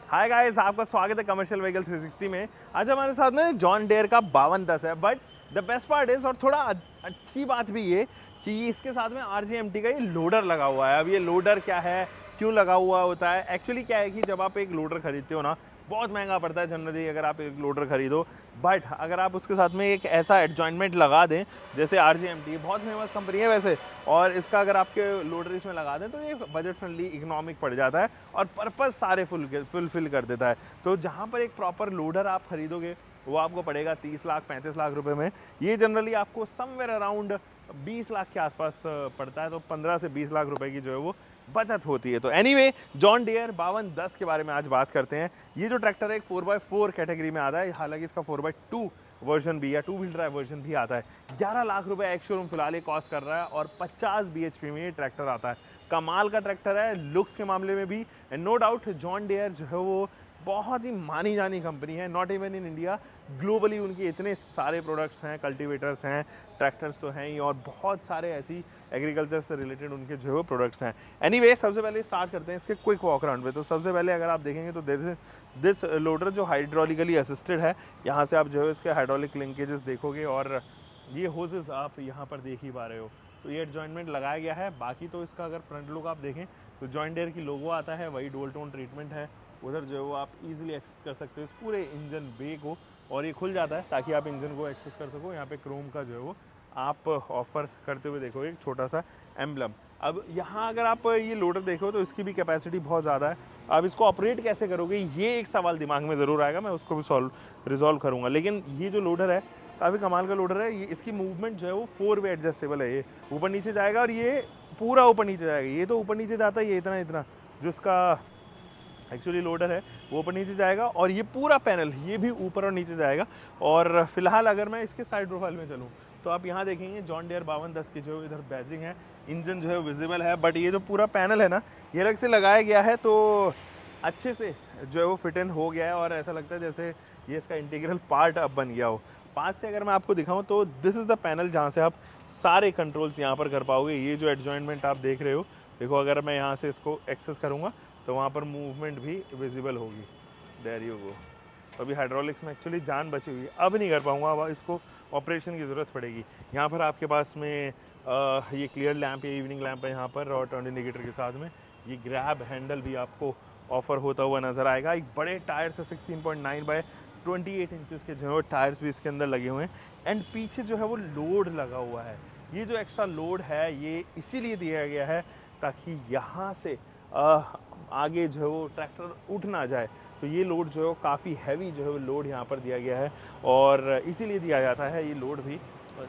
Hi guys, आपका स्वागत है कमर्शियल व्हीकल 360 में। आज हमारे साथ में जॉन डेयर का 5210 है, but the best part is, और थोड़ा अच्छी बात भी ये कि इसके साथ में RJMT का ये लोडर लगा हुआ है। अब ये लोडर क्या है, क्यों लगा हुआ होता है, एक्चुअली क्या है कि जब आप एक लोडर खरीदते हो ना, बहुत महंगा पड़ता है जनरली अगर आप एक लोडर खरीदो। बट अगर आप उसके साथ में एक ऐसा एडजॉइंटमेंट लगा दें जैसे RJMT, बहुत फेमस कंपनी है वैसे, और इसका अगर आपके लोडर इसमें लगा दें तो ये बजट फ्रेंडली इकोनॉमिक पड़ जाता है और पर्पस सारे फुलफिल कर देता है। तो जहाँ पर एक प्रॉपर लोडर आप खरीदोगे वो आपको पड़ेगा 30 लाख 35 लाख रुपए में। ये जनरली आपको समवेयर अराउंड 20 लाख के आसपास पड़ता है। तो 15 से 20 लाख रुपए की जो है वो बचत होती है। तो एनीवे, जॉन डियर 5210 के बारे में आज बात करते हैं। ये जो ट्रैक्टर है एक 4x4 कैटेगरी में आता है, हालांकि इसका 4x2 वर्जन भी या 2 व्हील ड्राइव वर्जन भी आता है। 11 लाख रुपए एक्स शोरूम फिलहाल ये कॉस्ट कर रहा है और 50 bhp में ये ट्रैक्टर आता है। कमाल का ट्रैक्टर है लुक्स के मामले में भी, and no doubt John Deere जो है वो बहुत ही मानी जानी कंपनी है, not even in India, globally उनके इतने सारे प्रोडक्ट्स हैं, कल्टीवेटर्स हैं, ट्रैक्टर्स तो हैं ही, और बहुत सारे ऐसी एग्रीकल्चर से रिलेटेड उनके जो है प्रोडक्ट्स हैं। एनीवे, सबसे पहले स्टार्ट करते हैं इसके क्विक वॉक अराउंड पे। तो सबसे पहले अगर आप देखेंगे तो दिस लोडर जो हाइड्रोलिकली असिस्टेड है, यहाँ से आप जो है इसके हाइड्रोलिक लिंकेजेस देखोगे, और ये होजेस आप यहाँ पर देख ही पा रहे हो। तो ये एडजॉइंटमेंट लगाया गया है। बाकी तो इसका अगर फ्रंट लुक आप देखें तो जॉन डियर की लोगो आता है, वही डुअल टोन ट्रीटमेंट है। उधर जो है वो आप इजीली एक्सेस कर सकते हो इस पूरे इंजन बे को, और ये खुल जाता है ताकि आप इंजन को एक्सेस कर सको। यहाँ पे क्रोम का जो है वो आप ऑफर करते हुए देखोगे एक छोटा सा एम्बलम। अब यहाँ अगर आप ये लोडर देखो तो इसकी भी कैपेसिटी बहुत ज़्यादा है। अब इसको ऑपरेट कैसे करोगे, ये एक सवाल दिमाग में ज़रूर आएगा, मैं उसको भी रिजॉल्व करूँगा। लेकिन ये जो लोडर है काफ़ी कमाल का लोडर है। ये इसकी मूवमेंट जो है वो 4 वे एडजस्टेबल है। ये ऊपर नीचे जाएगा और ये पूरा ऊपर नीचे जाएगा। ये तो ऊपर नीचे जाता है, ये इतना इतना जो इसका एक्चुअली लोडर है वो ऊपर नीचे जाएगा, और ये पूरा पैनल ये भी ऊपर और नीचे जाएगा। और फिलहाल अगर मैं इसके साइड प्रोफाइल में चलूँ तो आप यहाँ देखेंगे जॉन डियर 5210 की जो इधर बैजिंग है, इंजन जो है विजिबल है। बट ये जो पूरा पैनल है ना, ये अलग से लगाया गया है, तो अच्छे से जो है वो फिट इन हो गया है, और ऐसा लगता है जैसे ये इसका इंटीग्रल पार्ट अब बन गया हो। पास से अगर मैं आपको दिखाऊं तो दिस इज़ द पैनल जहाँ से आप सारे कंट्रोल्स यहाँ पर कर पाओगे। ये जो एडजॉइंटमेंट आप देख रहे हो, देखो अगर मैं यहाँ से इसको एक्सेस करूँगा तो वहाँ पर मूवमेंट भी विजिबल होगी। There you go. तो अभी हाइड्रोलिक्स में एक्चुअली जान बची हुई है, अब नहीं कर पाऊँगा, अब इसको ऑपरेशन की ज़रूरत पड़ेगी। यहाँ पर आपके पास में ये क्लियर लैंप या इवनिंग लैंप है यहाँ पर, और टर्न इंडिकेटर के साथ में ये ग्रैब हैंडल भी आपको ऑफर होता हुआ नज़र आएगा। एक बड़े टायर से 16.9 बाय 28 इंचेस के जो है टायर्स भी इसके अंदर लगे हुए हैं। एंड पीछे जो है वो लोड लगा हुआ है। ये जो एक्स्ट्रा लोड है ये इसीलिए दिया गया है ताकि यहाँ से आगे जो है वो ट्रैक्टर उठ ना जाए। तो ये लोड जो है काफ़ी हैवी जो है वो लोड यहाँ पर दिया गया है, और इसीलिए दिया जाता है ये लोड भी,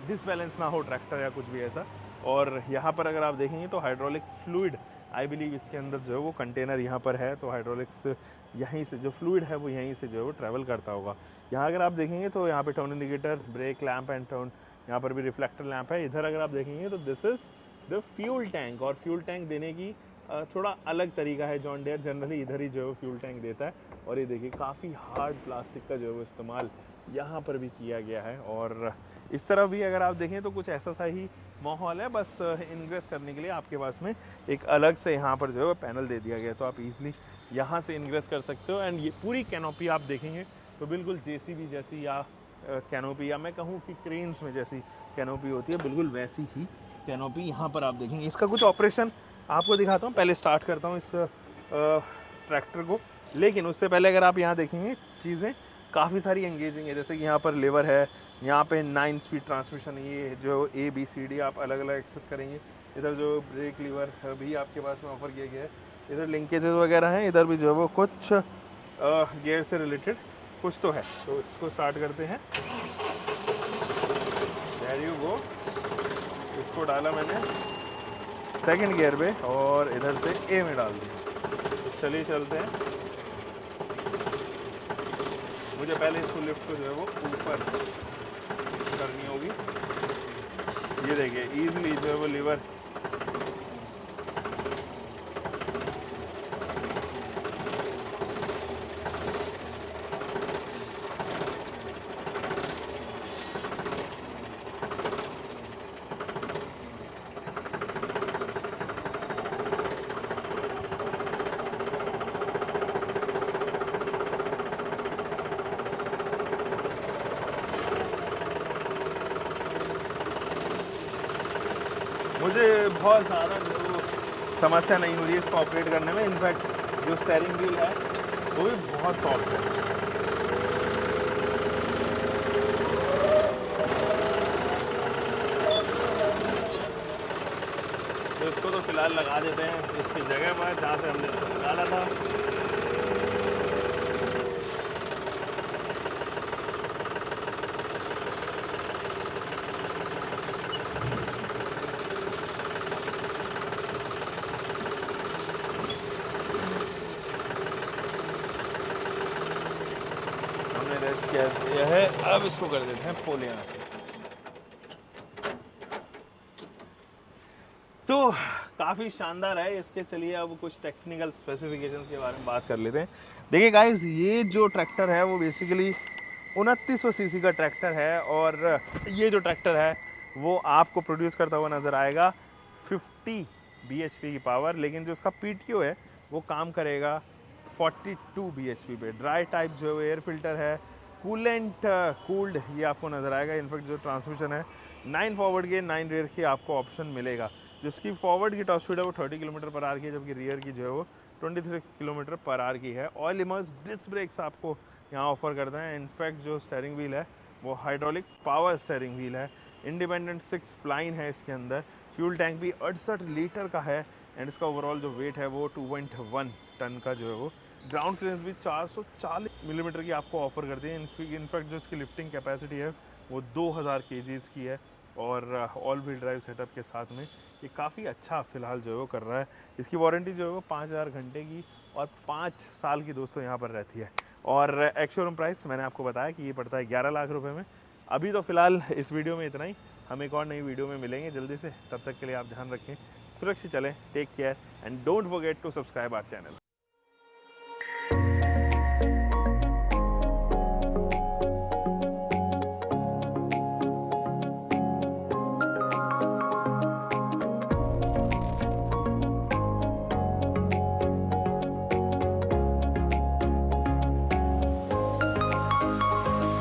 डिसबैलेंस ना हो ट्रैक्टर या कुछ भी ऐसा। और यहाँ पर अगर आप देखेंगे तो हाइड्रोलिक फ्लूइड, आई बिलीव इसके अंदर जो है वो कंटेनर यहाँ पर है, तो हाइड्रोलिक्स यहीं से जो फ्लूइड है वो यहीं से जो है वो ट्रैवल करता होगा। यहाँ अगर आप देखेंगे तो यहाँ पे turn indicator, brake lamp and turn, यहाँ पर भी रिफ्लेक्टर लैंप है। इधर अगर आप देखेंगे तो this is the fuel tank, और फ्यूल टैंक देने की थोड़ा अलग तरीका है। जॉन डियर जनरली इधर ही जो है फ्यूल टैंक देता है, और ये देखिए काफ़ी हार्ड प्लास्टिक का जो है वो इस्तेमाल यहाँ पर भी किया गया है। और इस तरफ भी अगर आप देखें तो कुछ ऐसा सा ही माहौल है, बस इनग्रेस करने के लिए आपके पास में एक अलग से यहाँ पर जो है वो पैनल दे दिया गया है, तो आप इजीली यहाँ से इनग्रेस कर सकते हो। एंड ये पूरी कैनोपी आप देखेंगे तो बिल्कुल JCB जैसी, या कैनोपी, या मैं कहूँ कि क्रेन्स में जैसी कैनोपी होती है, बिल्कुल वैसी ही कैनोपी यहाँ पर आप देखेंगे। इसका कुछ ऑपरेशन आपको दिखाता हूँ, पहले स्टार्ट करता हूँ इस ट्रैक्टर को। लेकिन उससे पहले अगर आप यहाँ देखेंगे चीज़ें काफ़ी सारी एंगेजिंग है, जैसे कि यहाँ पर लेवर है, यहाँ पे 9 स्पीड ट्रांसमिशन, ये जो ABCD आप अलग अलग एक्सेस करेंगे। इधर जो ब्रेक लीवर भी आपके पास में ऑफर किया गया है, इधर लिंकेजेस वगैरह हैं, इधर भी जो है वो कुछ गियर से रिलेटेड कुछ तो है। तो इसको स्टार्ट करते हैं। There you go. इसको डाला मैंने सेकंड गियर पे और इधर से A में डाल दिया। तो चलिए चलते हैं। मुझे पहले इसको लिफ्ट को जो है वो ऊपर करनी होगी। ये देखिए इजीली जो है वो लीवर मुझे बहुत ज़्यादा जो समस्या नहीं हो रही है इसको ऑपरेट करने में। इनफैक्ट जो स्टीयरिंग व्हील है वो भी बहुत सॉफ्ट है। तो इसको तो फिलहाल लगा देते हैं इसकी जगह पर जहाँ से हमने इसको निकाला था। हमने रेस्ट किया है, अब इसको कर देते हैं पुल यहाँ से। तो काफ़ी शानदार है इसके। चलिए अब कुछ टेक्निकल स्पेसिफिकेशंस के बारे में बात कर लेते हैं। देखिए गाइस, ये जो ट्रैक्टर है वो बेसिकली 2900 सीसी का ट्रैक्टर है, और ये जो ट्रैक्टर है वो आपको प्रोड्यूस करता हुआ नज़र आएगा 50 bhp की पावर, लेकिन जो उसका PTO है वो काम करेगा 42 bhp पे। ड्राई टाइप जो एयर फिल्टर है, कूलेंट कूल्ड, ये आपको नज़र आएगा। इनफैक्ट जो ट्रांसमिशन है 9 फॉरवर्ड के 9 रियर की आपको ऑप्शन मिलेगा। जिसकी फॉरवर्ड की टॉप स्पीड है वो 30 किलोमीटर पर आवर की है, जबकि रियर की जो है वो 23 किलोमीटर पर आवर की है। ऑयल इमर्स डिस्क ब्रेक्स आपको यहाँ ऑफर करते हैं। इनफैक्ट जो स्टीयरिंग व्हील है वो हाइड्रोलिक पावर स्टीयरिंग व्हील है। इंडिपेंडेंट 6 स्प्लाइन है इसके अंदर। फ्यूल टैंक भी 68 लीटर का है, एंड इसका ओवरऑल जो वेट है वो 2.1 टन का जो है वो। ग्राउंड क्लियरेंस भी 440 मिलीमीटर की आपको ऑफर करती है। इनफैक्ट जो इसकी लिफ्टिंग कैपेसिटी है वो 2000 kgs की है, और ऑल व्हील ड्राइव सेटअप के साथ में ये काफ़ी अच्छा फ़िलहाल जो है वो कर रहा है। इसकी वारंटी जो है वो 5000 घंटे की और 5 साल की दोस्तों यहाँ पर रहती है। और एक्स शोरूम प्राइस मैंने आपको बताया कि ये पड़ता है 11 लाख रुपए में। अभी तो फ़िलहाल इस वीडियो में इतना ही। हम एक और नई वीडियो में मिलेंगे जल्दी से। तब तक के लिए आप ध्यान रखें, सुरक्षित चलें, take care, and don't forget to subscribe our channel.